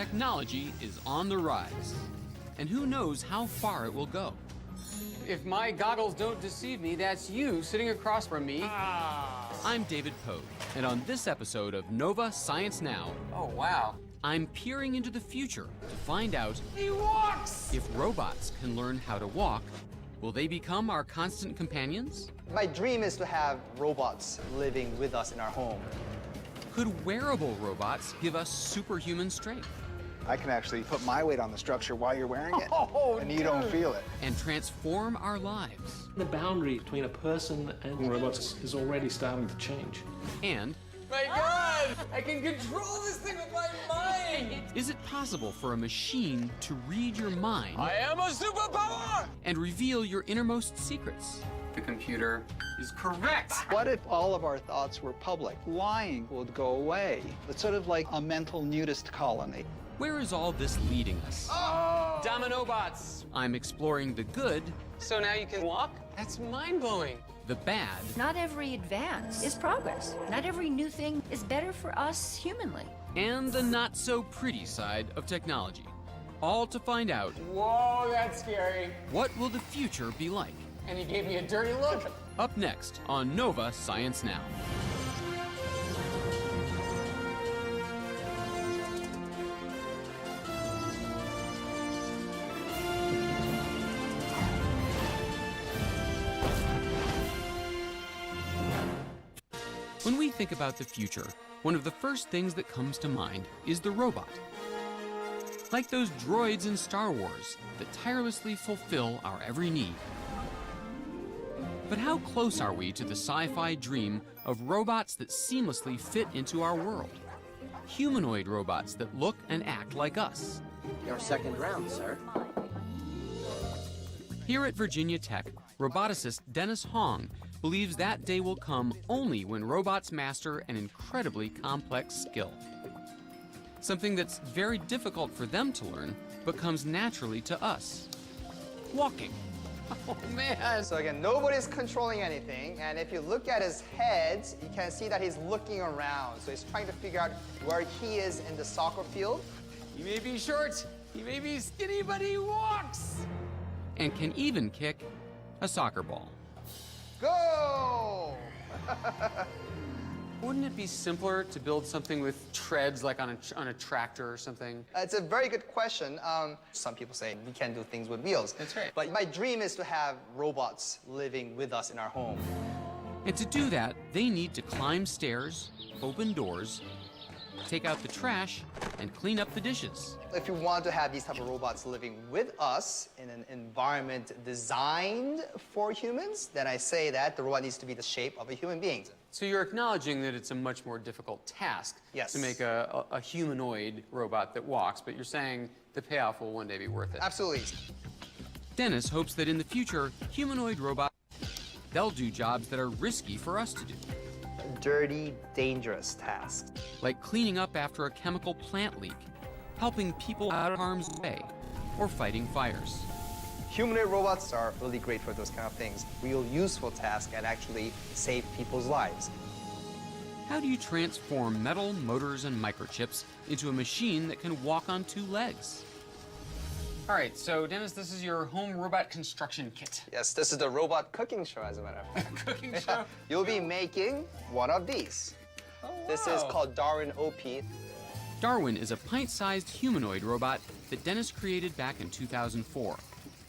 Technology is on the rise, and who knows how far it will go. If my goggles don't deceive me, that's you sitting across from me. I'm David Pogue, and on this episode of Nova Science Now, Oh, wow. I'm peering into the future to find out He walks! if robots can learn how to walk. Will they become our constant companions? My dream is to have robots living with us in our home. Could wearable robots give us superhuman strength I can actually put my weight on the structure while you're wearing it, and you don't feel it. and transform our lives? The boundary between a person and robots is already starting to change. And My God! I can control this thing with my mind! is it possible for a machine to read your mind I am a superpower! and reveal your innermost secrets? The computer is correct. What if all of our thoughts were public? Lying would go away. It's sort of like a mental nudist colony. Where is all this leading us? Domino bots. I'm exploring the good, So now you can walk? That's mind-blowing. the bad, Not every advance is progress. Not every new thing is better for us humanly. and the not-so-pretty side of technology. All to find out, Whoa, that's scary. what will the future be like? And he gave me a dirty look. Up next on Nova Science Now. When we think about the future, one of the first things that comes to mind is the robot. Like those droids in Star Wars that tirelessly fulfill our every need. But how close are we to the sci-fi dream of robots that seamlessly fit into our world? Humanoid robots that look and act like us. Your second round, sir. Here at Virginia Tech, roboticist Dennis Hong believes that day will come only when robots master an incredibly complex skill. Something that's very difficult for them to learn, but comes naturally to us. Walking. Oh, man. So again, nobody's controlling anything, and if you look at his head, you can see that he's looking around. So he's trying to figure out where he is in the soccer field. He may be short, he may be skinny, but he walks. And can even kick a soccer ball. Go! Wouldn't it be simpler to build something with treads, like on a tractor or something? It's a very good question. Some people say we can do things with wheels. That's right. But my dream is to have robots living with us in our home. And to do that, they need to climb stairs, open doors, take out the trash, and clean up the dishes. If you want to have these type of robots living with us in an environment designed for humans, then I say that the robot needs to be the shape of a human being. So you're acknowledging that it's a much more difficult task Yes. to make a humanoid robot that walks, but you're saying the payoff will one day be worth it. Absolutely. Dennis hopes that in the future, humanoid robots, they'll do jobs that are risky for us to do, Dirty, dangerous task. like cleaning up after a chemical plant leak, helping people out of harm's way, or fighting fires. Humanoid robots are really great for those kind of things. Real useful tasks and actually save people's lives. How do you transform metal, motors, and microchips into a machine that can walk on two legs? All right, so Dennis, this is your home robot construction kit. Yes, this is the robot cooking show, as a matter of fact. Cooking show. You'll be making one of these. This is called Darwin OP. Darwin is a pint-sized humanoid robot that Dennis created back in 2004.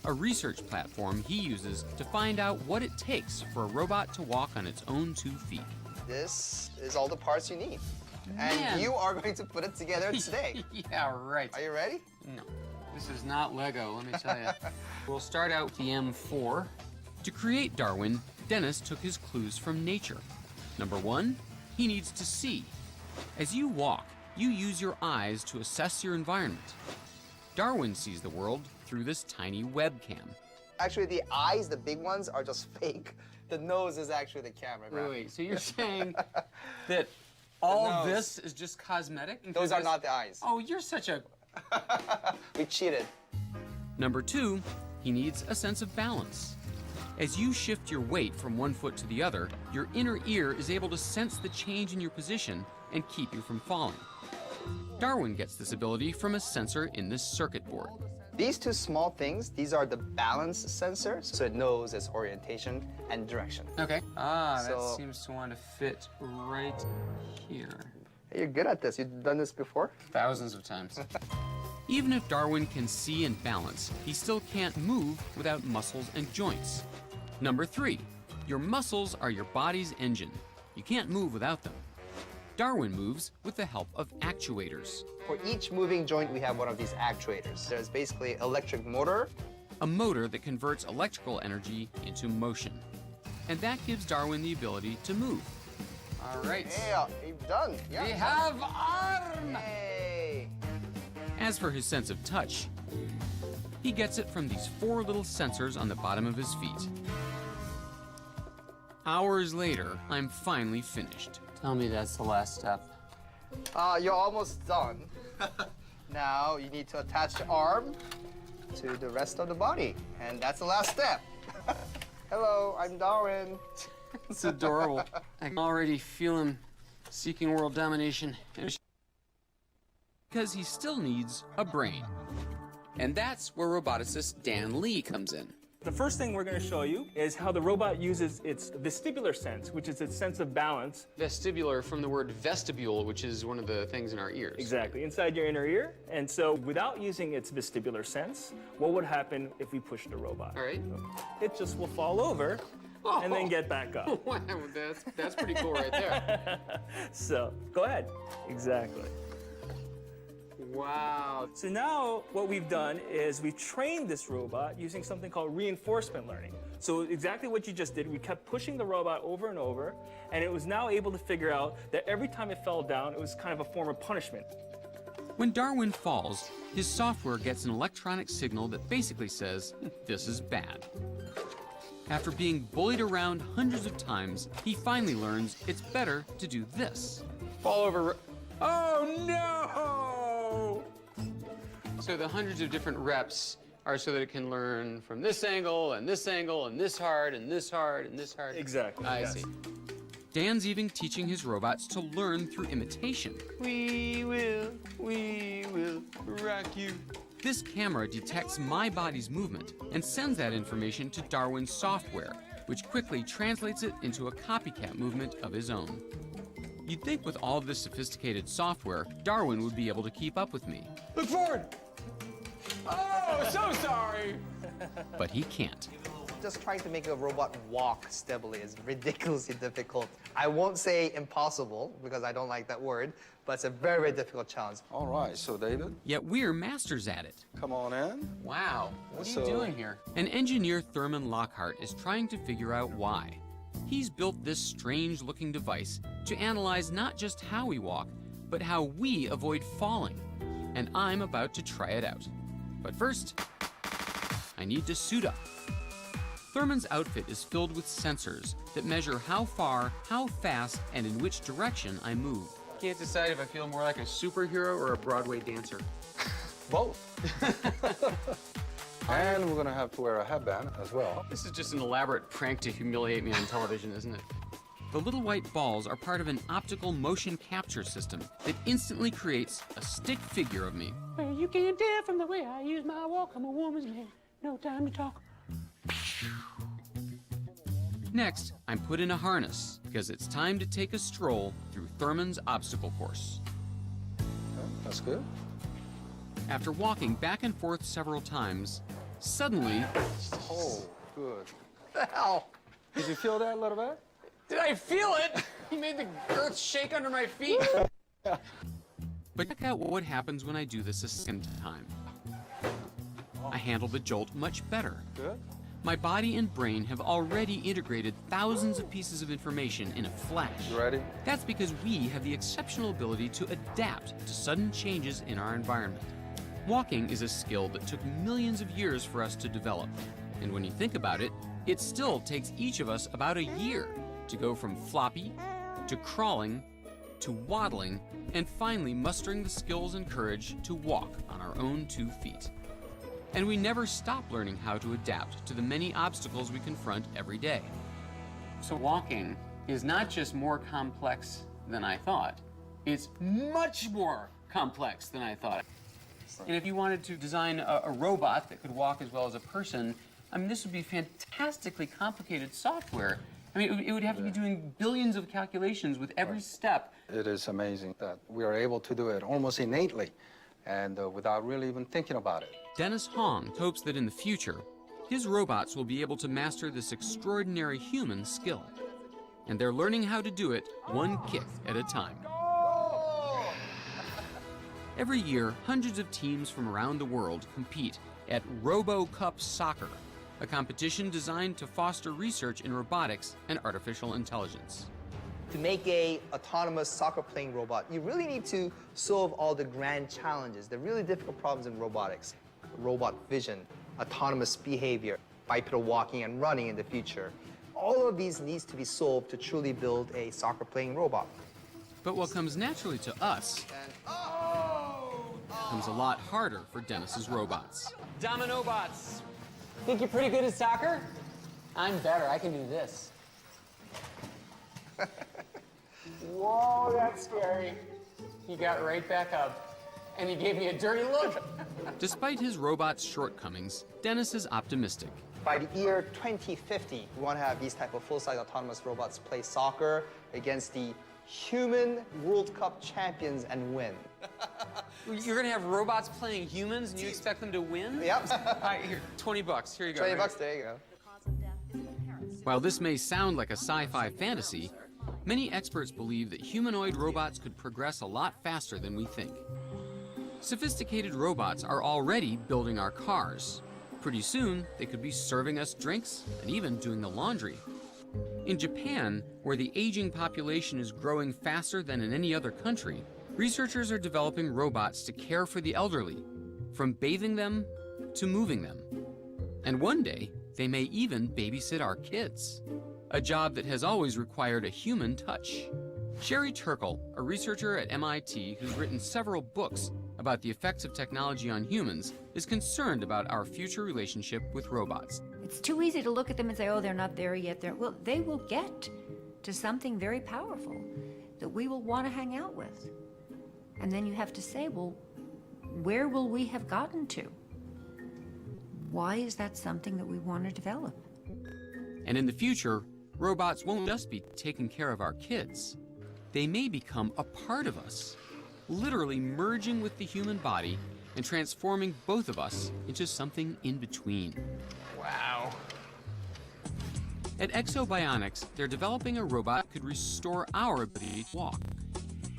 A research platform he uses to find out what it takes for a robot to walk on its own 2 feet. This is all the parts you need. Man. And you are going to put it together today. Yeah, right. Are you ready? No, this is not Lego, let me tell you. We'll start out with the M4. To create Darwin, Dennis took his clues from nature. Number 1, he needs to see. As you walk, you use your eyes to assess your environment. Darwin sees the world through this tiny webcam. Actually, the eyes, the big ones, are just fake. The nose is actually the camera. Wait, so you're saying that all nose. this is just cosmetic? Those are not the eyes. Oh, you're such a... We cheated. Number 2, he needs a sense of balance. As you shift your weight from one foot to the other, your inner ear is able to sense the change in your position and keep you from falling. Darwin gets this ability from a sensor in this circuit board. These two small things, these are the balance sensors, so it knows its orientation and direction. Okay. Ah, that So- seems to want to fit right here. Hey, you're good at this. You've done this before? Thousands of times. Even if Darwin can see and balance, he still can't move without muscles and joints. Number 3, your muscles are your body's engine. You can't move without them. Darwin moves with the help of actuators, For each moving joint, we have one of these actuators. There's basically electric motor. a motor that converts electrical energy into motion. And that gives Darwin the ability to move. All right. Yeah, you've done. Yeah. We have arm. Hey. As for his sense of touch, he gets it from these 4 little sensors on the bottom of his feet. Hours later, I'm finally finished. Tell me that's the last step. You're almost done. Now you need to attach the arm to the rest of the body, and that's the last step. Hello, I'm Darwin. It's adorable. I can already feel him seeking world domination. Because he still needs a brain. And that's where roboticist Dan Lee comes in. The first thing we're going to show you is how the robot uses its vestibular sense, which is its sense of balance. Vestibular from the word vestibule, which is one of the things in our ears. Exactly, inside your inner ear. And so without using its vestibular sense, what would happen if we pushed the robot? All right. It just will fall over and then get back up. Wow, that's pretty cool right there. So go ahead. Exactly. Wow. So now what we've done is we've trained this robot using something called reinforcement learning. So exactly what you just did, we kept pushing the robot over and over, and it was now able to figure out that every time it fell down, it was kind of a form of punishment. When Darwin falls, his software gets an electronic signal that basically says, this is bad. After being bullied around hundreds of times, he finally learns it's better to do this. Fall over. Oh no! So the hundreds of different reps are so that it can learn from this angle and this angle and this hard and this hard and this hard. Exactly. I yes. see. Dan's even teaching his robots to learn through imitation. We will rock you. This camera detects my body's movement and sends that information to Darwin's software, which quickly translates it into a copycat movement of his own. You'd think with all this sophisticated software, Darwin would be able to keep up with me, Look forward. Oh, so sorry. but he can't. Just trying to make a robot walk stably is ridiculously difficult. I won't say impossible, because I don't like that word, but it's a very, very difficult challenge. All right, so David, Yet we're masters at it. come on in. Wow. What are you So- doing here? An engineer, Thurman Lockhart, is trying to figure out why. He's built this strange-looking device to analyze not just how we walk, but how we avoid falling. And I'm about to try it out. But first, I need to suit up. Thurman's outfit is filled with sensors that measure how far, how fast, and in which direction I move. Can't decide if I feel more like a superhero or a Broadway dancer. Both. And we're gonna have to wear a headband as well. This is just an elaborate prank to humiliate me on television, isn't it? The little white balls are part of an optical motion capture system that instantly creates a stick figure of me. Well, you can't tell from the way I use my walk. I'm a woman's man. No time to talk. Next, I'm put in a harness because it's time to take a stroll through Thurman's obstacle course. Okay, that's good. After walking back and forth several times, suddenly, Oh, good. The hell? Did you feel that a little bit? Did I feel it? He made the earth shake under my feet. but check out what happens when I do this a second time. I handle the jolt much better. Good. My body and brain have already integrated thousands of pieces of information in a flash. You ready? That's because we have the exceptional ability to adapt to sudden changes in our environment. Walking is a skill that took millions of years for us to develop. And when you think about it, it still takes each of us about a year to go from floppy, to crawling, to waddling, and finally mustering the skills and courage to walk on our own 2 feet. And we never stop learning how to adapt to the many obstacles we confront every day. So walking is not just more complex than I thought. It's much more complex than I thought. And if you wanted to design a robot that could walk as well as a person, I mean, this would be fantastically complicated software. I mean, it would have to be doing billions of calculations with every step. It is amazing that we are able to do it almost innately and without really even thinking about it. Dennis Hong hopes that in the future, his robots will be able to master this extraordinary human skill. And they're learning how to do it one kick at a time. Every year, hundreds of teams from around the world compete at RoboCup Soccer, a competition designed to foster research in robotics and artificial intelligence. To make a autonomous soccer playing robot, you really need to solve all the grand challenges, the really difficult problems in robotics. Robot vision, autonomous behavior, bipedal walking and running in the future. All of these needs to be solved to truly build a soccer playing robot. But what comes naturally to us comes a lot harder for Dennis's robots. Domino bots. Think you're pretty good at soccer? I'm better. I can do this. Whoa, that's scary. He got right back up, and he gave me a dirty look. Despite his robot's shortcomings, Dennis is optimistic. By the year 2050, we want to have these type of full-size autonomous robots play soccer against the human World Cup champions and win. You're gonna have robots playing humans, and you expect them to win? Yep. All right, here, $20. Here you go. 20 bucks, there you go. While this may sound like a sci-fi fantasy, many experts believe that humanoid robots could progress a lot faster than we think. Sophisticated robots are already building our cars. Pretty soon, they could be serving us drinks and even doing the laundry. In Japan, where the aging population is growing faster than in any other country, researchers are developing robots to care for the elderly, from bathing them to moving them. And one day, they may even babysit our kids, a job that has always required a human touch. Sherry Turkle, a researcher at MIT who's written several books about the effects of technology on humans, is concerned about our future relationship with robots. It's too easy to look at them and say, oh, they're not there yet. Well, they will get to something very powerful that we will want to hang out with. And then you have to say, well, where will we have gotten to? Why is that something that we want to develop? And in the future, robots won't just be taking care of our kids. They may become a part of us, literally merging with the human body and transforming both of us into something in between. Wow. At Exobionics, they're developing a robot that could restore our ability to walk.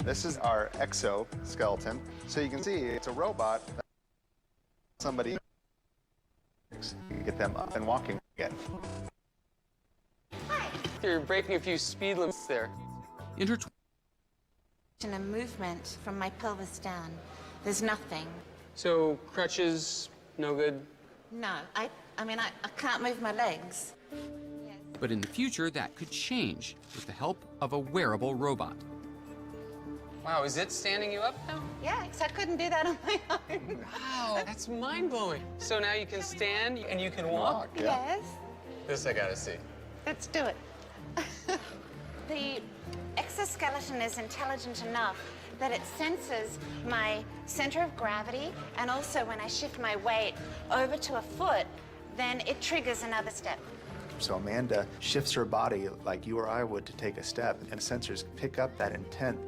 This is our exoskeleton. So you can see it's a robot that somebody can get them up and walking again. You're breaking a few speed limits there. A movement from my pelvis down. There's nothing. So crutches, no good? No, I can't move my legs. But in the future, that could change with the help of a wearable robot. Wow, is it standing you up now? Yeah, because I couldn't do that on my own. Wow, that's mind-blowing. So now you can stand and you can walk? Yes. This I gotta see. Let's do it. The exoskeleton is intelligent enough that it senses my center of gravity, and also when I shift my weight over to a foot, then it triggers another step. So Amanda shifts her body like you or I would to take a step, and sensors pick up that intent.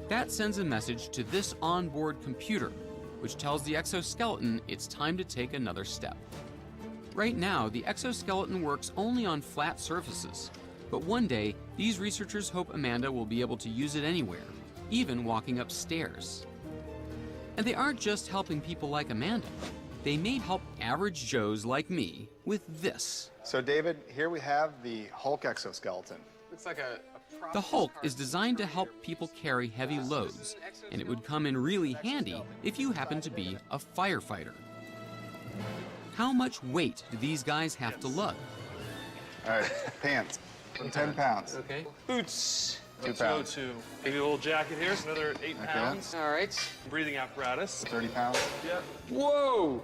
That sends a message to this onboard computer, which tells the exoskeleton it's time to take another step. Right now, the exoskeleton works only on flat surfaces, but one day, these researchers hope Amanda will be able to use it anywhere, even walking upstairs. And they aren't just helping people like Amanda. They may help average Joes like me with this. So David, here we have the Hulk exoskeleton. It's like a The Hulk is designed to help people carry heavy loads, and it would come in really handy if you happen to be a firefighter. How much weight do these guys have to lug? All right, pants, 10 pounds. Okay. Boots. 2 pounds. Maybe a little jacket here, so another 8 pounds. All right. Breathing apparatus. 30 pounds. Yeah. Whoa!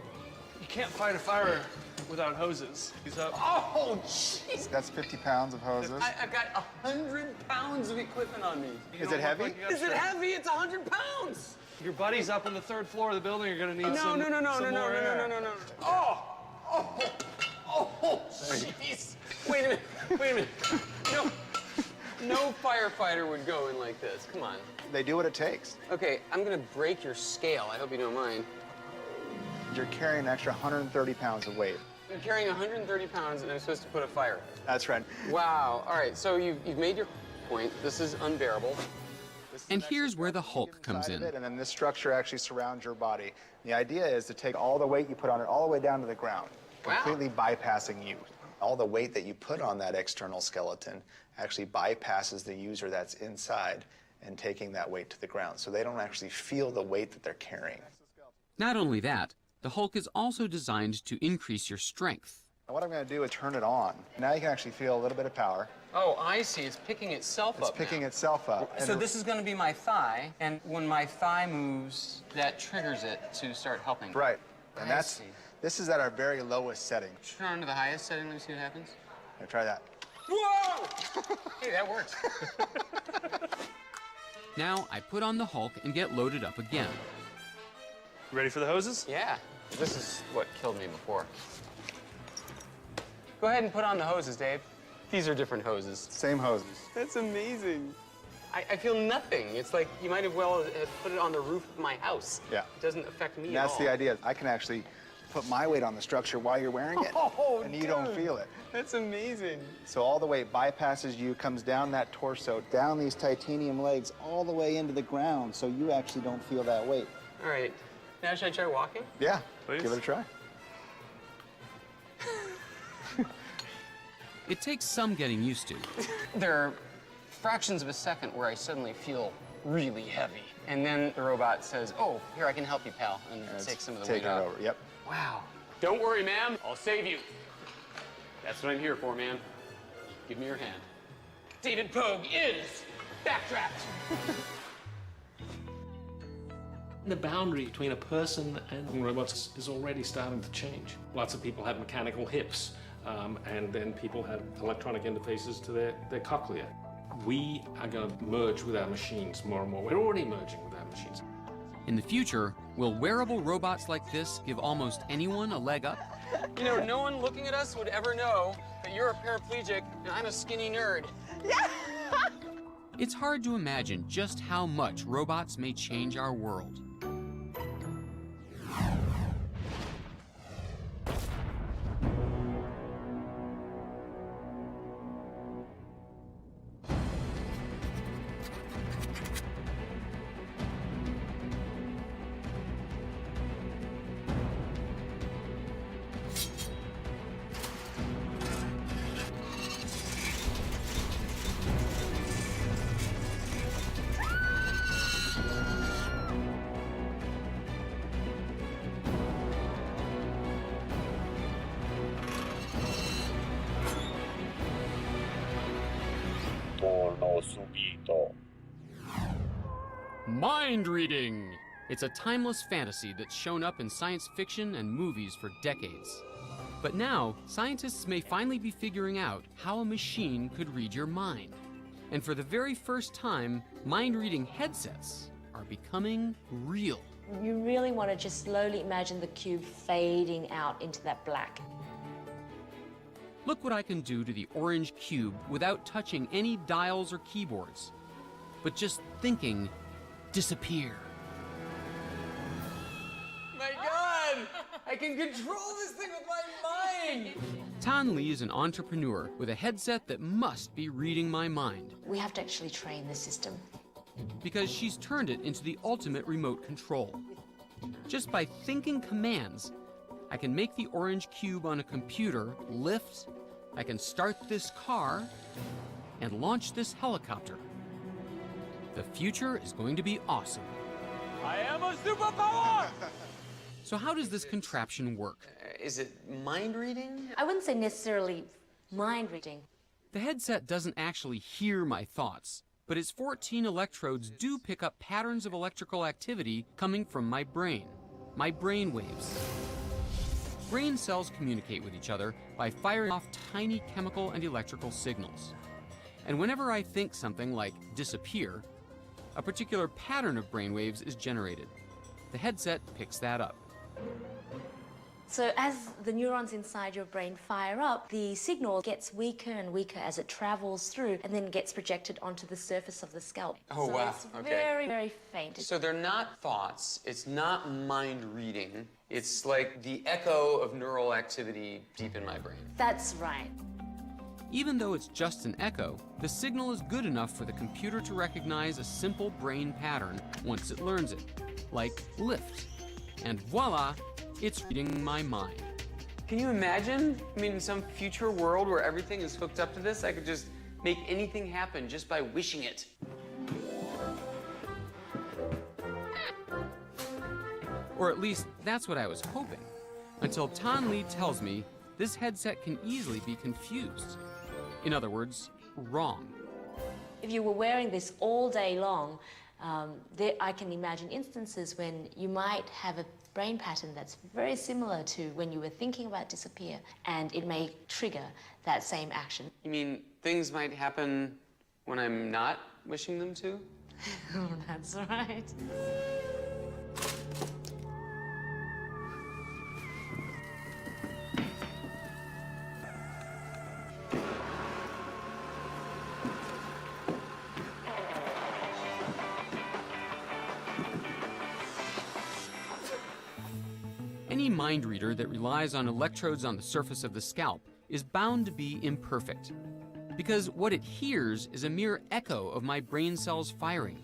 You can't fight a fire without hoses. He's up. Oh, jeez. That's 50 pounds of hoses. I've got 100 pounds of equipment on me. Is it heavy? Is it heavy? It's 100 pounds. Your buddy's up on the 3rd floor of the building. You're gonna need some more air. Oh, jeez. Wait a minute. No firefighter would go in like this. Come on. They do what it takes. Okay, I'm gonna break your scale. I hope you don't mind. You're carrying an extra 130 pounds of weight. I'm carrying 130 pounds and I'm supposed to put a fire. That's right. Wow. All right, so you've made your point. This is unbearable. And here's where the Hulk comes in. And then this structure actually surrounds your body. The idea is to take all the weight you put on it all the way down to the ground, completely bypassing you. All the weight that you put on that external skeleton actually bypasses the user that's inside and taking that weight to the ground. So they don't actually feel the weight that they're carrying. Not only that, the Hulk is also designed to increase your strength. And what I'm going to do is turn it on. Now you can actually feel a little bit of power. Oh, I see. It's picking itself up. It's picking itself up. So this is going to be my thigh, and when my thigh moves, that triggers it to start helping. Right. And this is at our very lowest setting. Turn on to the highest setting. Let me see what happens. Now try that. Whoa! Hey, that works. Now I put on the Hulk and get loaded up again. Ready for the hoses? Yeah. This is what killed me before. Go ahead and put on the hoses, Dave. These are different hoses. Same hoses. That's amazing. I feel nothing. It's like you might have well have put it on the roof of my house. Yeah. It doesn't affect me And at all. that's the idea. I can actually put my weight on the structure while you're wearing it, and you don't feel it. That's amazing. So all the weight bypasses you, comes down that torso, down these titanium legs, all the way into the ground, so you actually don't feel that weight. All right. Now should I try walking? Yeah, Please. give it a try. It takes some getting used to. There are fractions of a second where I suddenly feel really heavy. And then the robot says, oh, here, I can help you, pal, and take some of the weight Taking it off. over, yep. Wow. Don't worry, ma'am. I'll save you. That's what I'm here for, man. Give me your hand. David Pogue is backtracked. The boundary between a person and robots is already starting to change. Lots of people have mechanical hips, and then people have electronic interfaces to their cochlea. We are going to merge with our machines more and more. We're already merging with our machines. In the future, will wearable robots like this give almost anyone a leg up? You know, no one looking at us would ever know that you're a paraplegic and I'm a skinny nerd. It's hard to imagine just how much robots may change our world. Mind reading! It's a timeless fantasy that's shown up in science fiction and movies for decades. But now, scientists may finally be figuring out how a machine could read your mind. And for the very first time, mind-reading headsets are becoming real. You really want to just slowly imagine the cube fading out into that black. Look what I can do to the orange cube without touching any dials or keyboards, but just thinking, disappear. My God! I can control this thing with my mind! Tan Li is an entrepreneur with a headset that must be reading my mind, We have to actually train the system. because she's turned it into the ultimate remote control. Just by thinking commands, I can make the orange cube on a computer lift, I can start this car, and launch this helicopter. The future is going to be awesome. I am a superpower! So how does this contraption work? Is it mind reading? I wouldn't say necessarily mind reading. The headset doesn't actually hear my thoughts, but its 14 electrodes do pick up patterns of electrical activity coming from my brain waves. Brain cells communicate with each other by firing off tiny chemical and electrical signals. And whenever I think something like disappear, a particular pattern of brainwaves is generated. The headset picks that up. So as the neurons inside your brain fire up, the signal gets weaker and weaker as it travels through and then gets projected onto the surface of the scalp. Oh, so wow. It's Okay. very, very faint. So they're not thoughts, it's not mind reading, it's like the echo of neural activity deep in my brain. That's right. Even though it's just an echo, the signal is good enough for the computer to recognize a simple brain pattern once it learns it, like lift. And voila, it's reading my mind. Can you imagine? I mean, in some future world where everything is hooked up to this, I could just make anything happen just by wishing it. Or at least that's what I was hoping, until Tan Lee tells me this headset can easily be confused. In other words, wrong. If you were wearing this all day long, I can imagine instances when you might have a brain pattern that's very similar to when you were thinking about disappear, and it may trigger that same action. You mean things might happen when I'm not wishing them to? Oh, that's right. Any mind reader that relies on electrodes on the surface of the scalp is bound to be imperfect, because what it hears is a mere echo of my brain cells firing.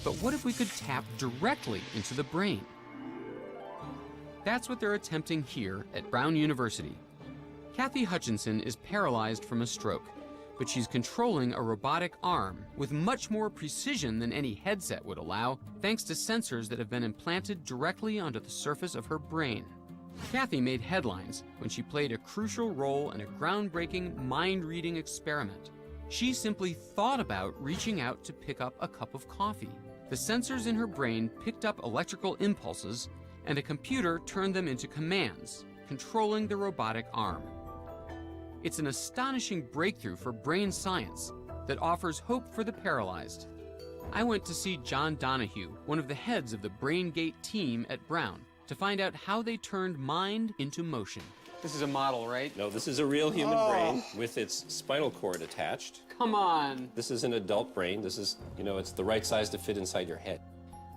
But what if we could tap directly into the brain? That's what they're attempting here at Brown University. Kathy Hutchinson is paralyzed from a stroke, but she's controlling a robotic arm with much more precision than any headset would allow, thanks to sensors that have been implanted directly onto the surface of her brain. Kathy made headlines when she played a crucial role in a groundbreaking mind-reading experiment. She simply thought about reaching out to pick up a cup of coffee. The sensors in her brain picked up electrical impulses, and a computer turned them into commands, controlling the robotic arm. It's an astonishing breakthrough for brain science that offers hope for the paralyzed. I went to see John Donahue, one of the heads of the BrainGate team at Brown, to find out how they turned mind into motion. This is a model, right? No, this is a real human brain with its spinal cord attached. Come on. This is an adult brain. This is, it's the right size to fit inside your head.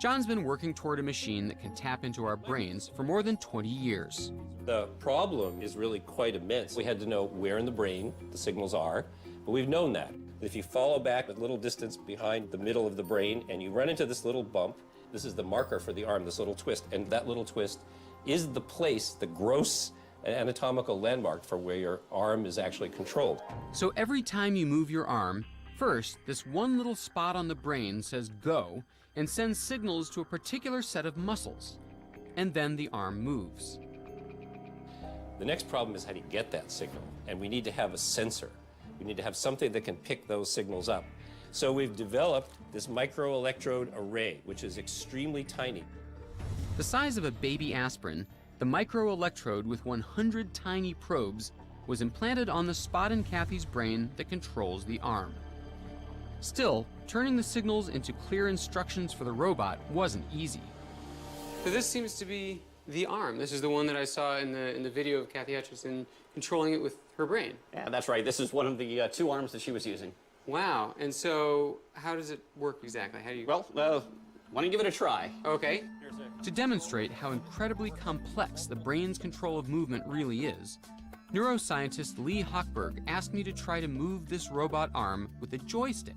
John's been working toward a machine that can tap into our brains for more than 20 years. The problem is really quite immense. We had to know where in the brain the signals are, but we've known that. If you follow back a little distance behind the middle of the brain and you run into this little bump, this is the marker for the arm, this little twist, and that little twist is the place, the gross anatomical landmark for where your arm is actually controlled. So every time you move your arm, first, this one little spot on the brain says go and sends signals to a particular set of muscles, and then the arm moves. The next problem is how do you get that signal? And we need to have a sensor. We need to have something that can pick those signals up. So we've developed this microelectrode array, which is extremely tiny. The size of a baby aspirin, the microelectrode with 100 tiny probes was implanted on the spot in Kathy's brain that controls the arm. Still, turning the signals into clear instructions for the robot wasn't easy. So this seems to be the arm. This is the one that I saw in the video of Kathy Hutchinson controlling it with her brain. Yeah, that's right. This is one of the two arms that she was using. Wow. And so how does it work exactly? How do you... Well, why don't you give it a try? Okay. To demonstrate how incredibly complex the brain's control of movement really is, neuroscientist Lee Hochberg asked me to try to move this robot arm with a joystick.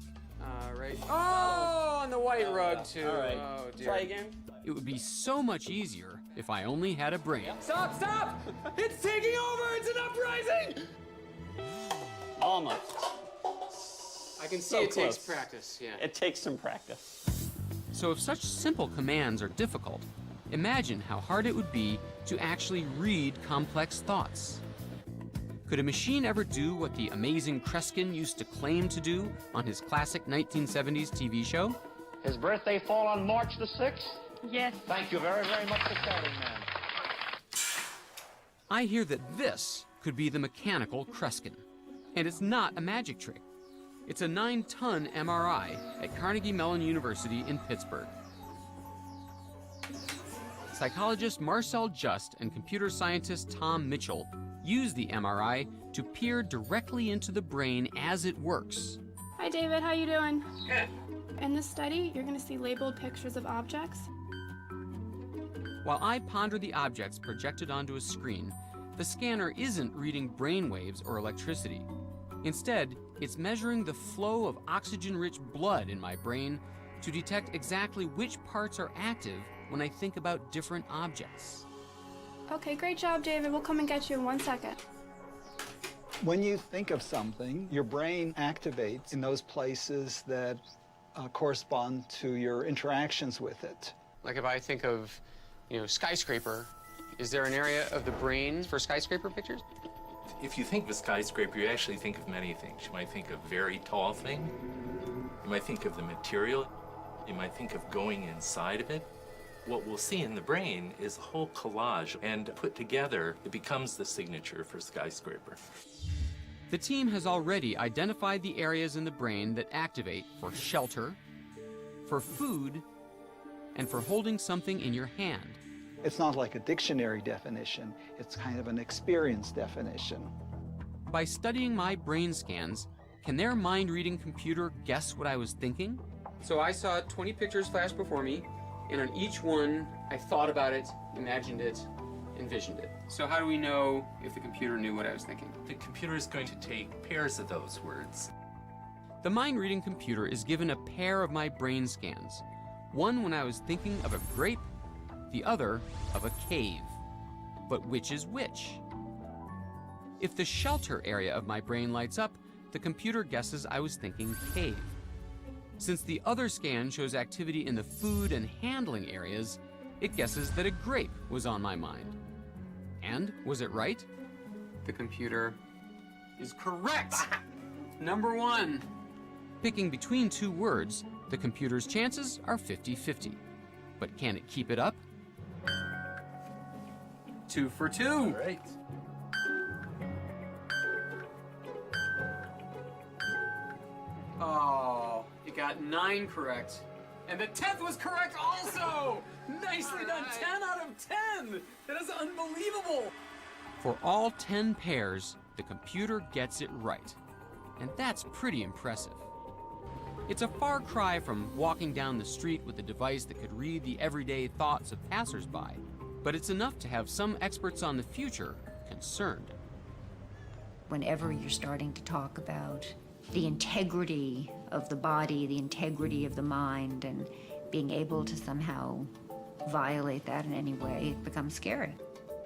Right. Oh, on the white rug, too. All right. Oh, dear. Try again. It would be so much easier if I only had a brain. Stop, stop! It's taking over! It's an uprising! Almost. I can see So it takes close. practice, yeah. It takes some practice. So if such simple commands are difficult, imagine how hard it would be to actually read complex thoughts. Could a machine ever do what the amazing Kreskin used to claim to do on his classic 1970s TV show? His birthday fall on March the 6th? Yes. Thank you very, very much for starting, man. I hear that this could be the mechanical Kreskin. And it's not a magic trick. It's a 9-ton MRI at Carnegie Mellon University in Pittsburgh. Psychologist Marcel Just and computer scientist Tom Mitchell use the MRI to peer directly into the brain as it works. Hi David, how you doing? Good. In this study, you're going to see labeled pictures of objects. While I ponder the objects projected onto a screen, the scanner isn't reading brain waves or electricity. Instead, it's measuring the flow of oxygen-rich blood in my brain to detect exactly which parts are active when I think about different objects. Okay, great job, David. We'll come and get you in 1 second. When you think of something, your brain activates in those places that correspond to your interactions with it. Like if I think of, skyscraper, is there an area of the brain for skyscraper pictures? If you think of a skyscraper, you actually think of many things. You might think of a very tall thing. You might think of the material. You might think of going inside of it. What we'll see in the brain is a whole collage, and put together, it becomes the signature for skyscraper. The team has already identified the areas in the brain that activate for shelter, for food, and for holding something in your hand. It's not like a dictionary definition, it's kind of an experience definition. By studying my brain scans, can their mind-reading computer guess what I was thinking? So I saw 20 pictures flash before me, and on each one, I thought about it, imagined it, envisioned it. So how do we know if the computer knew what I was thinking? The computer is going to take pairs of those words. The mind-reading computer is given a pair of my brain scans. One when I was thinking of a grape, the other of a cave. But which is which? If the shelter area of my brain lights up, the computer guesses I was thinking cave. Since the other scan shows activity in the food and handling areas, it guesses that a grape was on my mind. And was it right? The computer is correct! Number 1. Picking between two words, the computer's chances are 50-50. But can it keep it up? 2 for 2. All right. Oh, you got 9 correct. And the 10th was correct also! Nicely done, 10 out of 10! That is unbelievable! For all 10 pairs, the computer gets it right. And that's pretty impressive. It's a far cry from walking down the street with a device that could read the everyday thoughts of passersby, but it's enough to have some experts on the future concerned. Whenever you're starting to talk about the integrity of the body, the integrity of the mind, and being able to somehow violate that in any way, it becomes scary.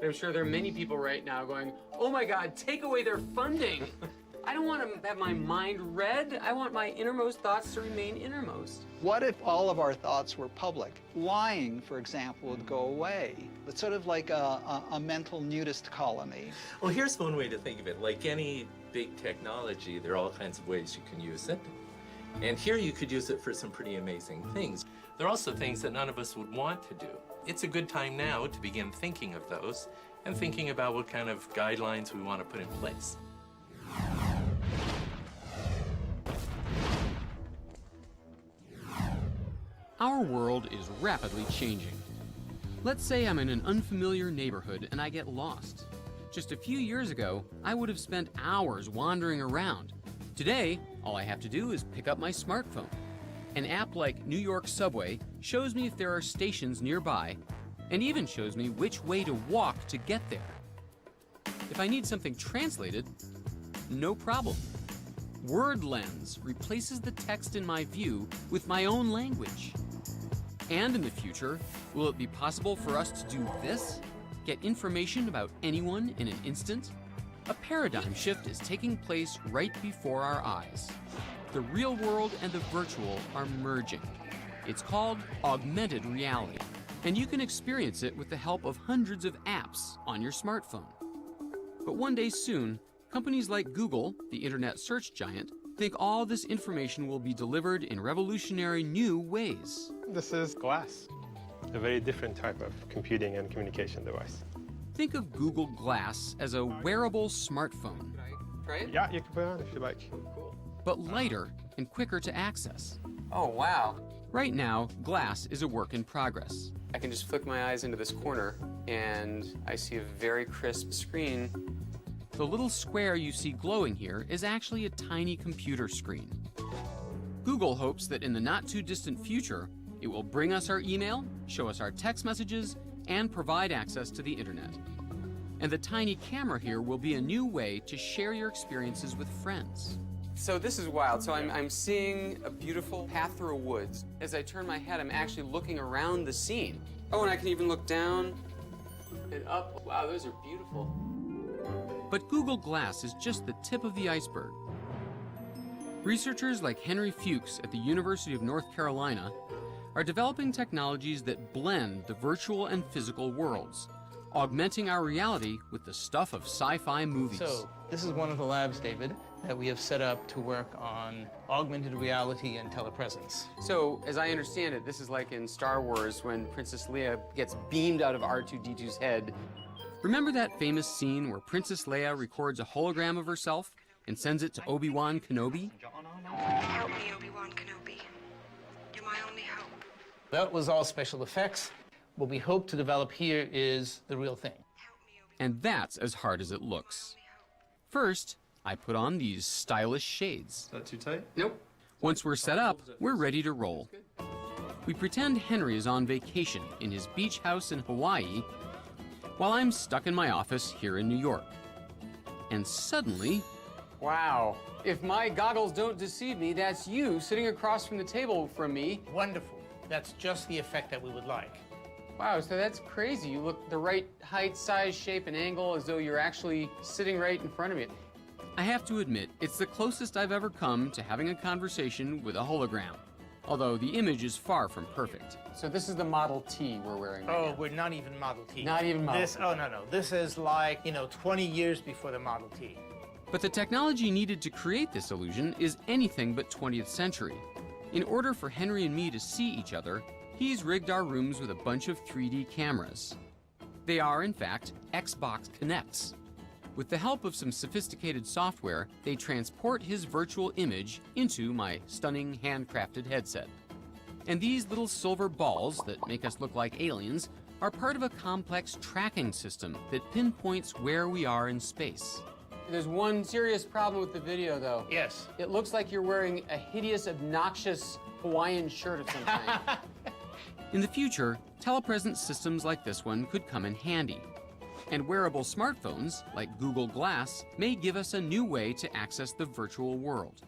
I'm sure there are many people right now going, oh my God, take away their funding. I don't want to have my mind read. I want my innermost thoughts to remain innermost. What if all of our thoughts were public? Lying, for example, would go away. It's sort of like a mental nudist colony. Well, here's one way to think of it. Like any big technology, there are all kinds of ways you can use it. And here you could use it for some pretty amazing things. There are also things that none of us would want to do. It's a good time now to begin thinking of those and thinking about what kind of guidelines we want to put in place. Our world is rapidly changing. Let's say I'm in an unfamiliar neighborhood and I get lost. Just a few years ago, I would have spent hours wandering around. Today, all I have to do is pick up my smartphone. An app like New York Subway shows me if there are stations nearby, and even shows me which way to walk to get there. If I need something translated, no problem. WordLens replaces the text in my view with my own language. And in the future, will it be possible for us to do this? Get information about anyone in an instant? A paradigm shift is taking place right before our eyes. The real world and the virtual are merging. It's called augmented reality, and you can experience it with the help of hundreds of apps on your smartphone. But one day soon, companies like Google, the internet search giant, think all this information will be delivered in revolutionary new ways. This is Glass, a very different type of computing and communication device. Think of Google Glass as a wearable smartphone. Try it? Yeah, you can put it on if you like. Cool. but lighter and quicker to access. Oh, wow. Right now, glass is a work in progress. I can just flick my eyes into this corner and I see a very crisp screen. The little square you see glowing here is actually a tiny computer screen. Google hopes that in the not-too-distant future, it will bring us our email, show us our text messages, and provide access to the internet. And the tiny camera here will be a new way to share your experiences with friends. So this is wild. So I'm seeing a beautiful path through a woods. As I turn my head, I'm actually looking around the scene. Oh, and I can even look down and up. Wow, those are beautiful. But Google Glass is just the tip of the iceberg. Researchers like Henry Fuchs at the University of North Carolina are developing technologies that blend the virtual and physical worlds, augmenting our reality with the stuff of sci-fi movies. So, this is one of the labs, David, that we have set up to work on augmented reality and telepresence. So, as I understand it, this is like in Star Wars when Princess Leia gets beamed out of R2-D2's head. Remember that famous scene where Princess Leia records a hologram of herself and sends it to Obi-Wan Kenobi? Help me, Obi-Wan Kenobi. You're my only hope. That was all special effects. What we hope to develop here is the real thing. And that's as hard as it looks. First, I put on these stylish shades. Is that too tight? Nope. Once we're set up, we're ready to roll. We pretend Henry is on vacation in his beach house in Hawaii, while I'm stuck in my office here in New York. And suddenly... Wow. If my goggles don't deceive me, that's you sitting across from the table from me. Wonderful. That's just the effect that we would like. Wow, so that's crazy. You look the right height, size, shape, and angle as though you're actually sitting right in front of me. I have to admit, it's the closest I've ever come to having a conversation with a hologram, although the image is far from perfect. So this is the Model T we're wearing right now. Oh, we're not even Model T. Not even Model T. Oh, no. This is like, 20 years before the Model T. But the technology needed to create this illusion is anything but 20th century. In order for Henry and me to see each other, he's rigged our rooms with a bunch of 3D cameras. They are, in fact, Xbox Kinects. With the help of some sophisticated software, they transport his virtual image into my stunning handcrafted headset. And these little silver balls that make us look like aliens are part of a complex tracking system that pinpoints where we are in space. There's one serious problem with the video, though. Yes. It looks like you're wearing a hideous, obnoxious Hawaiian shirt of some kind. In the future, telepresence systems like this one could come in handy. And wearable smartphones, like Google Glass, may give us a new way to access the virtual world.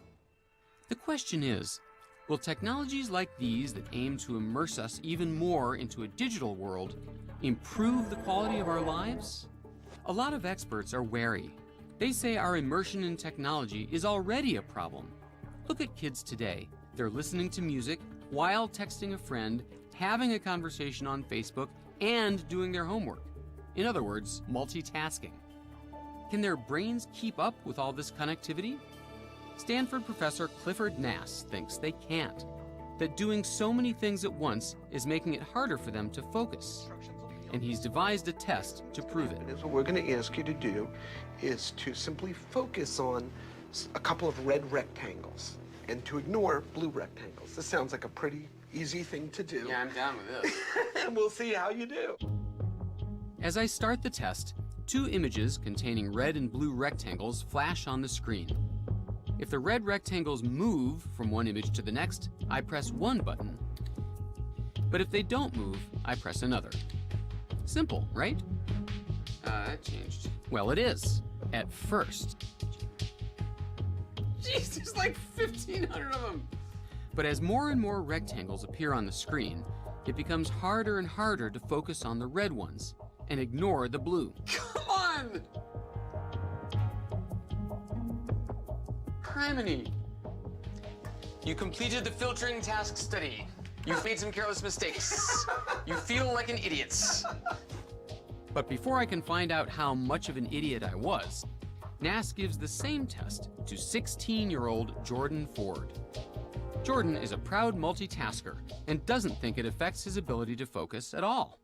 The question is, will technologies like these that aim to immerse us even more into a digital world improve the quality of our lives? A lot of experts are wary. They say our immersion in technology is already a problem. Look at kids today. They're listening to music while texting a friend, having a conversation on Facebook, and doing their homework. In other words, multitasking. Can their brains keep up with all this connectivity? Stanford professor Clifford Nass thinks they can't, that doing so many things at once is making it harder for them to focus. And he's devised a test to prove it. What we're going to ask you to do is to simply focus on a couple of red rectangles and to ignore blue rectangles. This sounds like a pretty easy thing to do. Yeah, I'm down with this. And we'll see how you do. As I start the test, two images containing red and blue rectangles flash on the screen. If the red rectangles move from one image to the next, I press one button. But if they don't move, I press another. Simple, right? That changed. Well, it is. At first. Jeez, there's like 1,500 of them. But as more and more rectangles appear on the screen, it becomes harder and harder to focus on the red ones and ignore the blue. Come on! Criminy. You completed the filtering task study. You've made some careless mistakes. You feel like an idiot. But before I can find out how much of an idiot I was, Nass gives the same test to 16-year-old Jordan Ford. Jordan is a proud multitasker and doesn't think it affects his ability to focus at all.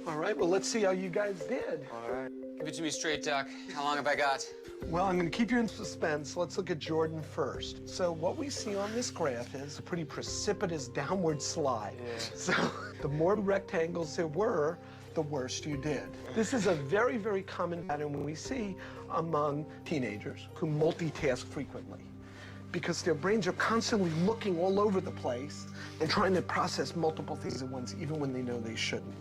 All All right, well, let's see how you guys did. All right. Give it to me straight, Doc. How long have I got? Well, I'm going to keep you in suspense. Let's look at Jordan first. So what we see on this graph is a pretty precipitous downward slide. Yeah. So the more rectangles there were, the worse you did. This is a very, very common pattern we see among teenagers who multitask frequently, because their brains are constantly looking all over the place and trying to process multiple things at once, even when they know they shouldn't.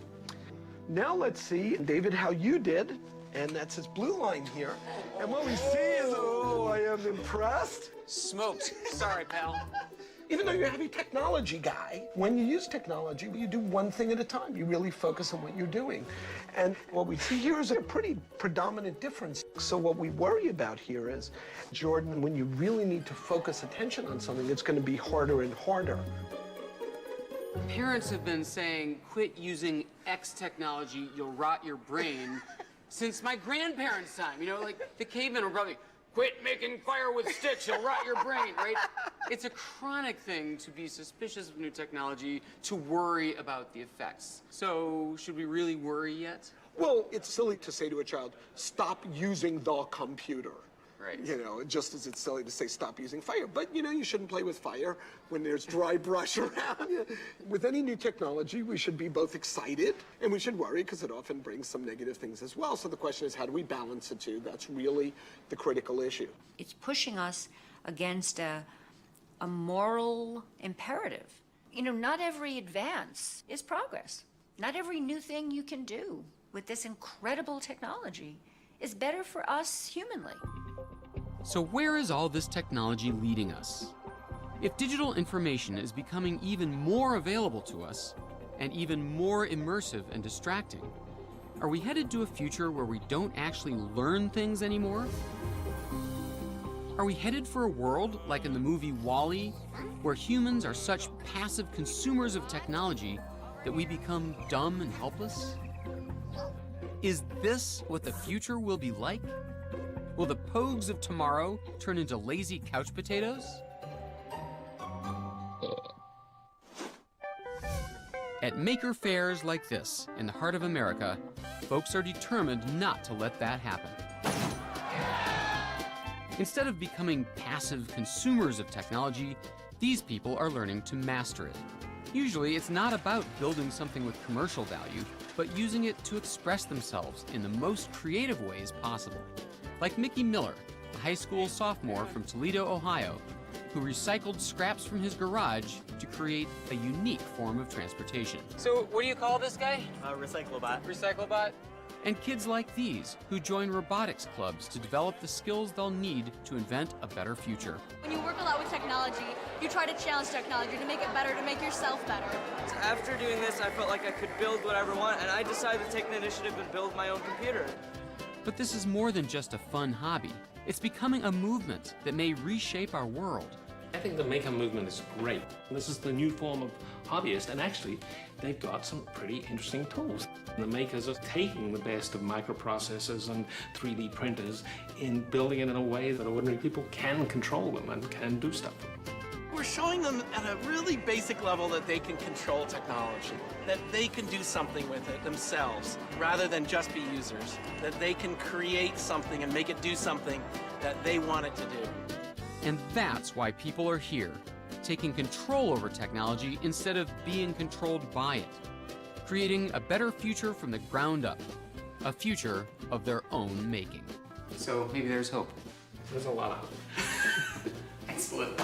Now let's see, David, how you did. And that's his blue line here. And what we see is, oh, I am impressed. Smoked. Sorry, pal. Even though you're a heavy technology guy, when you use technology, you do one thing at a time. You really focus on what you're doing. And what we see here is a pretty predominant difference. So what we worry about here is, Jordan, when you really need to focus attention on something, it's going to be harder and harder. Parents have been saying, quit using X technology, you'll rot your brain, since my grandparents' time. You know, like the cavemen were probably, quit making fire with sticks, you'll rot your brain, right? It's a chronic thing to be suspicious of new technology, to worry about the effects. So, should we really worry yet? Well, it's silly to say to a child, stop using the computer. Right. You know, just as it's silly to say stop using fire. But, you know, you shouldn't play with fire when there's dry brush around. With any new technology, we should be both excited and we should worry, because it often brings some negative things as well. So the question is, how do we balance the two? That's really the critical issue. It's pushing us against a moral imperative. You know, not every advance is progress. Not every new thing you can do with this incredible technology is better for us humanly. So where is all this technology leading us? If digital information is becoming even more available to us and even more immersive and distracting, are we headed to a future where we don't actually learn things anymore? Are we headed for a world like in the movie WALL-E, where humans are such passive consumers of technology that we become dumb and helpless? Is this what the future will be like? Will the pogues of tomorrow turn into lazy couch potatoes? At maker fairs like this, in the heart of America, folks are determined not to let that happen. Instead of becoming passive consumers of technology, these people are learning to master it. Usually, it's not about building something with commercial value, but using it to express themselves in the most creative ways possible. Like Mickey Miller, a high school sophomore from Toledo, Ohio, who recycled scraps from his garage to create a unique form of transportation. So, what do you call this guy? Recyclobot. Recyclobot? And kids like these, who join robotics clubs to develop the skills they'll need to invent a better future. When you work a lot with technology, you try to challenge technology to make it better, to make yourself better. After doing this, I felt like I could build whatever I want, and I decided to take the initiative and build my own computer. But this is more than just a fun hobby. It's becoming a movement that may reshape our world. I think the maker movement is great. This is the new form of hobbyist, and actually, they've got some pretty interesting tools. The makers are taking the best of microprocessors and 3D printers in building it in a way that ordinary people can control them and can do stuff. We're showing them at a really basic level that they can control technology, that they can do something with it themselves, rather than just be users, that they can create something and make it do something that they want it to do. And that's why people are here, taking control over technology instead of being controlled by it, creating a better future from the ground up, a future of their own making. So maybe there's hope. There's a lot of hope. Excellent.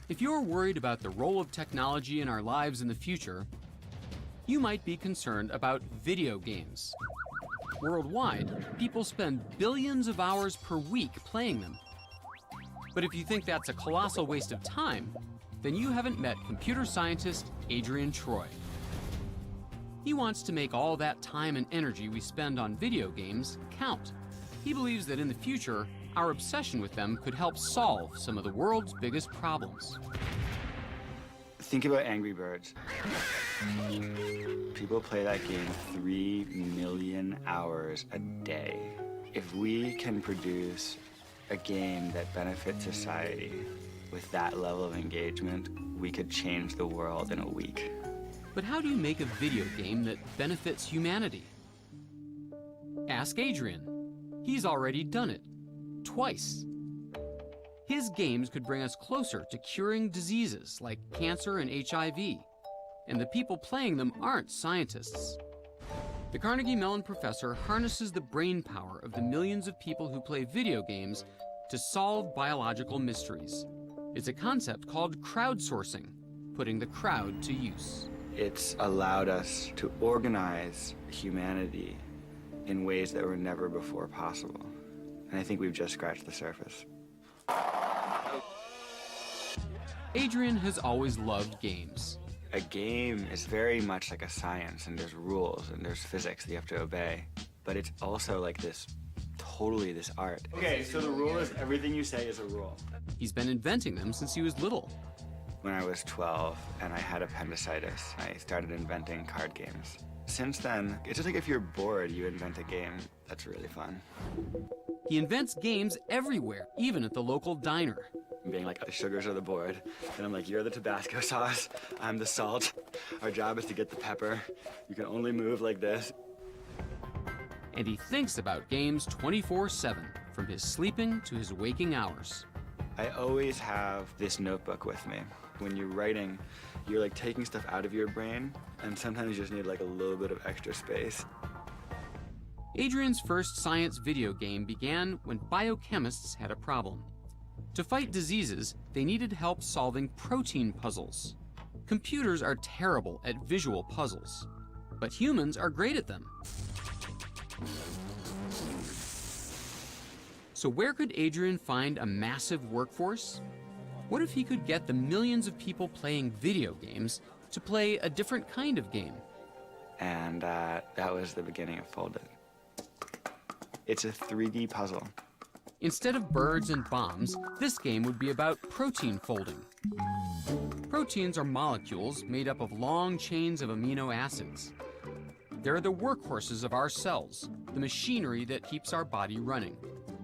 If you're worried about the role of technology in our lives in the future, you might be concerned about video games. Worldwide, people spend billions of hours per week playing them. But if you think that's a colossal waste of time, then you haven't met computer scientist Adrian Troy. He wants to make all that time and energy we spend on video games count. He believes that in the future, our obsession with them could help solve some of the world's biggest problems. Think about Angry Birds. People play that game 3 million hours a day. If we can produce a game that benefits society with that level of engagement, we could change the world in a week. But how do you make a video game that benefits humanity? Ask Adrian. He's already done it. Twice. His games could bring us closer to curing diseases like cancer and HIV. And the people playing them aren't scientists. The Carnegie Mellon professor harnesses the brain power of the millions of people who play video games to solve biological mysteries. It's a concept called crowdsourcing, putting the crowd to use. It's allowed us to organize humanity in ways that were never before possible. And I think we've just scratched the surface. Adrian has always loved games. A game is very much like a science, and there's rules and there's physics that you have to obey. But it's also like this art. Okay, so the rule is everything you say is a rule. He's been inventing them since he was little. When I was 12 and I had appendicitis, I started inventing card games. Since then, it's just like if you're bored, you invent a game. That's really fun. He invents games everywhere, even at the local diner. Being like, the sugars are the board. And I'm like, you're the Tabasco sauce, I'm the salt. Our job is to get the pepper. You can only move like this. And he thinks about games 24/7, from his sleeping to his waking hours. I always have this notebook with me. When you're writing, you're like taking stuff out of your brain, and sometimes you just need like a little bit of extra space. Adrian's first science video game began when biochemists had a problem. To fight diseases, they needed help solving protein puzzles. Computers are terrible at visual puzzles, but humans are great at them. So where could Adrian find a massive workforce? What if he could get the millions of people playing video games to play a different kind of game? And that was the beginning of Foldit. It's a 3D puzzle. Instead of birds and bombs, this game would be about protein folding. Proteins are molecules made up of long chains of amino acids. They're the workhorses of our cells, the machinery that keeps our body running.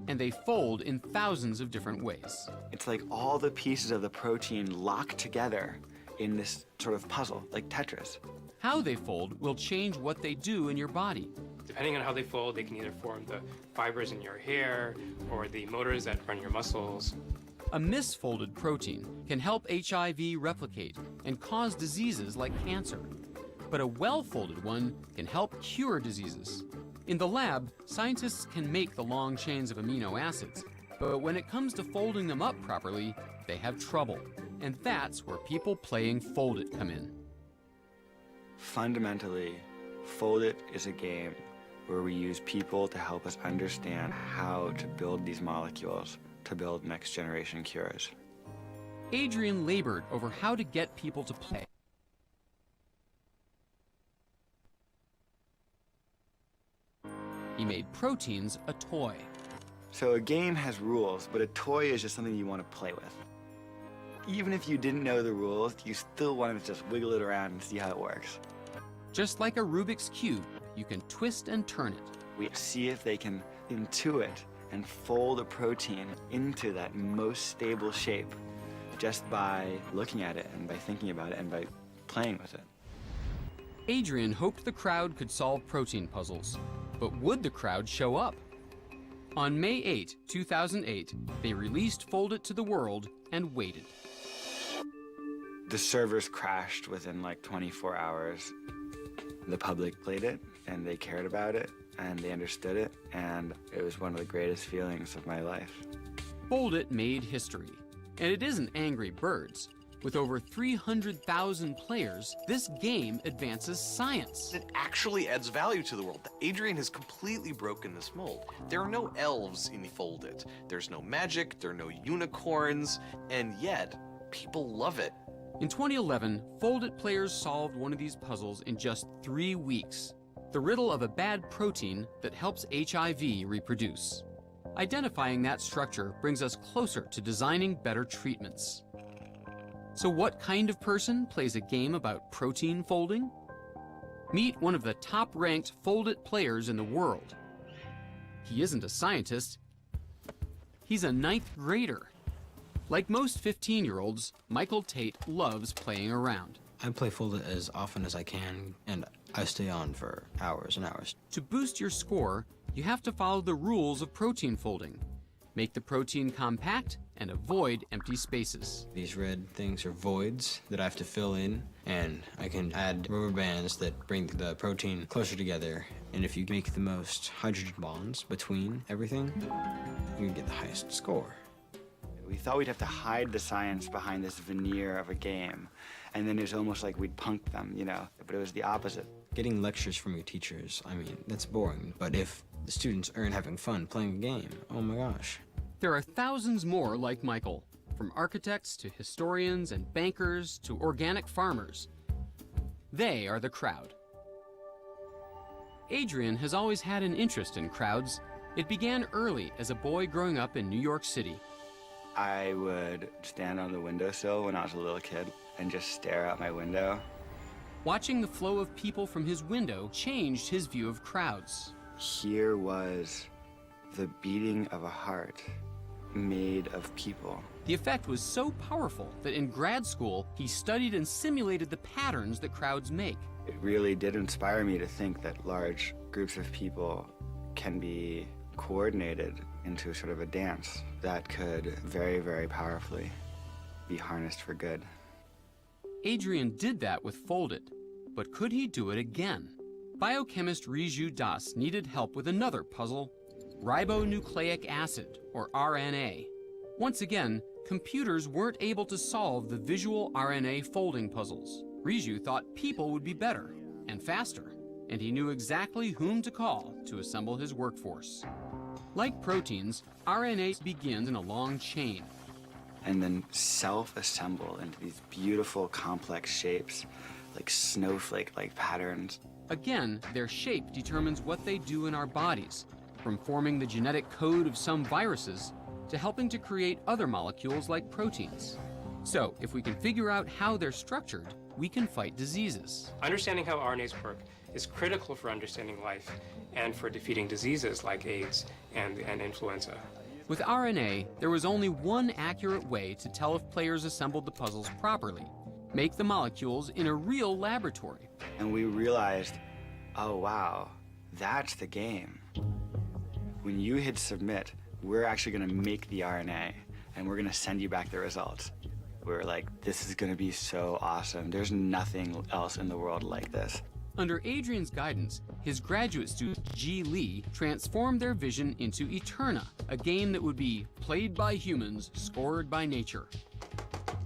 And they fold in thousands of different ways. It's like all the pieces of the protein locked together in this sort of puzzle, like Tetris. How they fold will change what they do in your body. Depending on how they fold, they can either form the fibers in your hair or the motors that run your muscles. A misfolded protein can help HIV replicate and cause diseases like cancer. But a well-folded one can help cure diseases. In the lab, scientists can make the long chains of amino acids, but when it comes to folding them up properly, they have trouble. And that's where people playing Foldit come in. Fundamentally, Foldit is a game where we use people to help us understand how to build these molecules to build next generation cures. Adrian labored over how to get people to play. He made proteins a toy. So a game has rules, but a toy is just something you want to play with. Even if you didn't know the rules, you still wanted to just wiggle it around and see how it works. Just like a Rubik's Cube, you can twist and turn it. We see if they can intuit and fold a protein into that most stable shape just by looking at it and by thinking about it and by playing with it. Adrian hoped the crowd could solve protein puzzles, but would the crowd show up? On May 8, 2008, they released Foldit to the world and waited. The servers crashed within like 24 hours. The public played it, and they cared about it, and they understood it, and it was one of the greatest feelings of my life. Foldit made history, and it isn't Angry Birds. With over 300,000 players, this game advances science. It actually adds value to the world. Adrian has completely broken this mold. There are no elves in Fold-It. There's no magic, there are no unicorns, and yet, people love it. In 2011, Fold-It players solved one of these puzzles in just 3 weeks. The riddle of a bad protein that helps HIV reproduce. Identifying that structure brings us closer to designing better treatments. So what kind of person plays a game about protein folding? Meet one of the top-ranked Fold-It players in the world. He isn't a scientist. He's a 9th grader. Like most 15-year-olds, Michael Tate loves playing around. I play Fold-It as often as I can, and I stay on for hours and hours. To boost your score, you have to follow the rules of protein folding. Make the protein compact and avoid empty spaces. These red things are voids that I have to fill in, and I can add rubber bands that bring the protein closer together. And if you make the most hydrogen bonds between everything, you can get the highest score. We thought we'd have to hide the science behind this veneer of a game, and then it was almost like we'd punk them, you know, but it was the opposite. Getting lectures from your teachers, I mean, that's boring, but if the students aren't having fun playing a game, oh my gosh. There are thousands more like Michael, from architects to historians and bankers to organic farmers. They are the crowd. Adrian has always had an interest in crowds. It began early as a boy growing up in New York City. I would stand on the windowsill when I was a little kid and just stare out my window. Watching the flow of people from his window changed his view of crowds. Here was the beating of a heart made of people. The effect was so powerful that in grad school, he studied and simulated the patterns that crowds make. It really did inspire me to think that large groups of people can be coordinated into sort of a dance that could very, very powerfully be harnessed for good. Adrian did that with Fold-It, but could he do it again? Biochemist Riju Das needed help with another puzzle, ribonucleic acid, or RNA. Once again, computers weren't able to solve the visual RNA folding puzzles. Riju thought people would be better and faster, and he knew exactly whom to call to assemble his workforce. Like proteins, RNA begins in a long chain. And then self-assemble into these beautiful, complex shapes, like snowflake-like patterns. Again, their shape determines what they do in our bodies, from forming the genetic code of some viruses to helping to create other molecules like proteins. So, if we can figure out how they're structured, we can fight diseases. Understanding how RNAs work is critical for understanding life and for defeating diseases like AIDS and influenza. With RNA, there was only one accurate way to tell if players assembled the puzzles properly: make the molecules in a real laboratory. And we realized, oh wow, that's the game. When you hit submit, we're actually gonna make the RNA and we're gonna send you back the results. We're like, this is gonna be so awesome. There's nothing else in the world like this. Under Adrian's guidance, his graduate student, Ji Lee, transformed their vision into Eterna, a game that would be played by humans, scored by nature.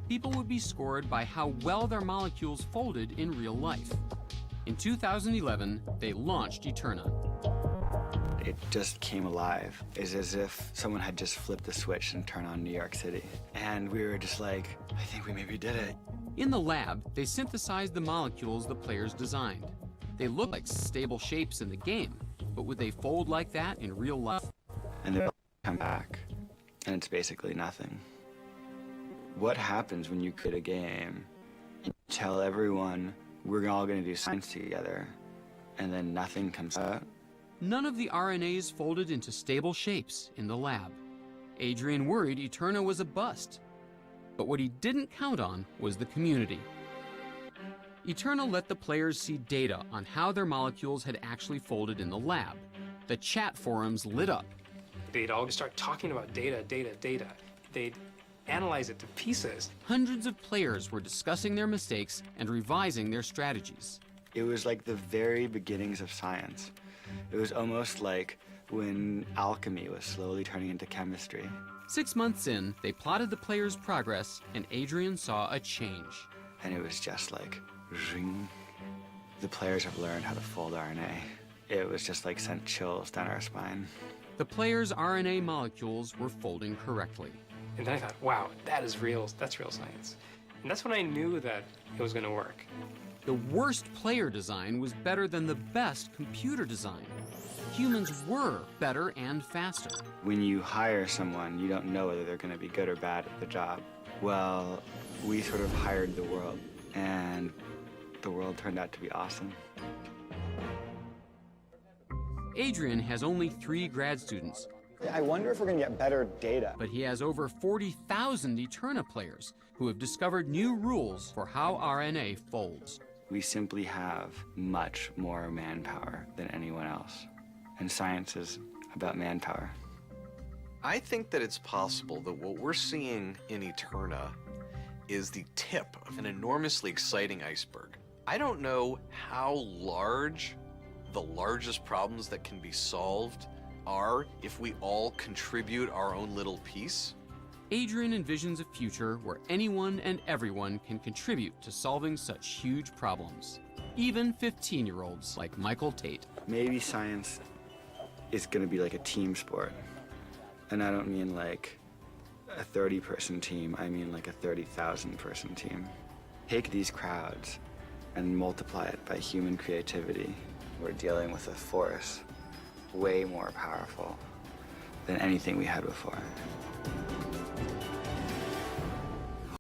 People would be scored by how well their molecules folded in real life. In 2011, they launched Eterna. It just came alive. It's as if someone had just flipped the switch and turned on New York City. And we were just like, I think we maybe did it. In the lab, they synthesized the molecules the players designed. They look like stable shapes in the game, but would they fold like that in real life? And they come back, and it's basically nothing. What happens when you create a game, you tell everyone we're all going to do science together, and then nothing comes out? None of the RNAs folded into stable shapes in the lab. Adrian worried Eterna was a bust. But what he didn't count on was the community. Eterna let the players see data on how their molecules had actually folded in the lab. The chat forums lit up. They'd all start talking about data. They'd analyze it to pieces. Hundreds of players were discussing their mistakes and revising their strategies. It was like the very beginnings of science. It was almost like when alchemy was slowly turning into chemistry. 6 months in, they plotted the players' progress, and Adrian saw a change. And it was just like, zing. The players have learned how to fold RNA. It was just like sent chills down our spine. The players' RNA molecules were folding correctly. And then I thought, wow, that's real science. And that's when I knew that it was going to work. The worst player design was better than the best computer design. Humans were better and faster. When you hire someone, you don't know whether they're going to be good or bad at the job. Well, we sort of hired the world, and the world turned out to be awesome. Adrian has only 3 grad students. I wonder if we're going to get better data. But he has over 40,000 Eterna players who have discovered new rules for how RNA folds. We simply have much more manpower than anyone else. And science is about manpower. I think that it's possible that what we're seeing in Eterna is the tip of an enormously exciting iceberg. I don't know how large the largest problems that can be solved are if we all contribute our own little piece. Adrian envisions a future where anyone and everyone can contribute to solving such huge problems. Even 15-year-olds like Michael Tate. Maybe science is going to be like a team sport. And I don't mean like a 30-person team, I mean like a 30,000-person team. Take these crowds and multiply it by human creativity. We're dealing with a force way more powerful than anything we had before.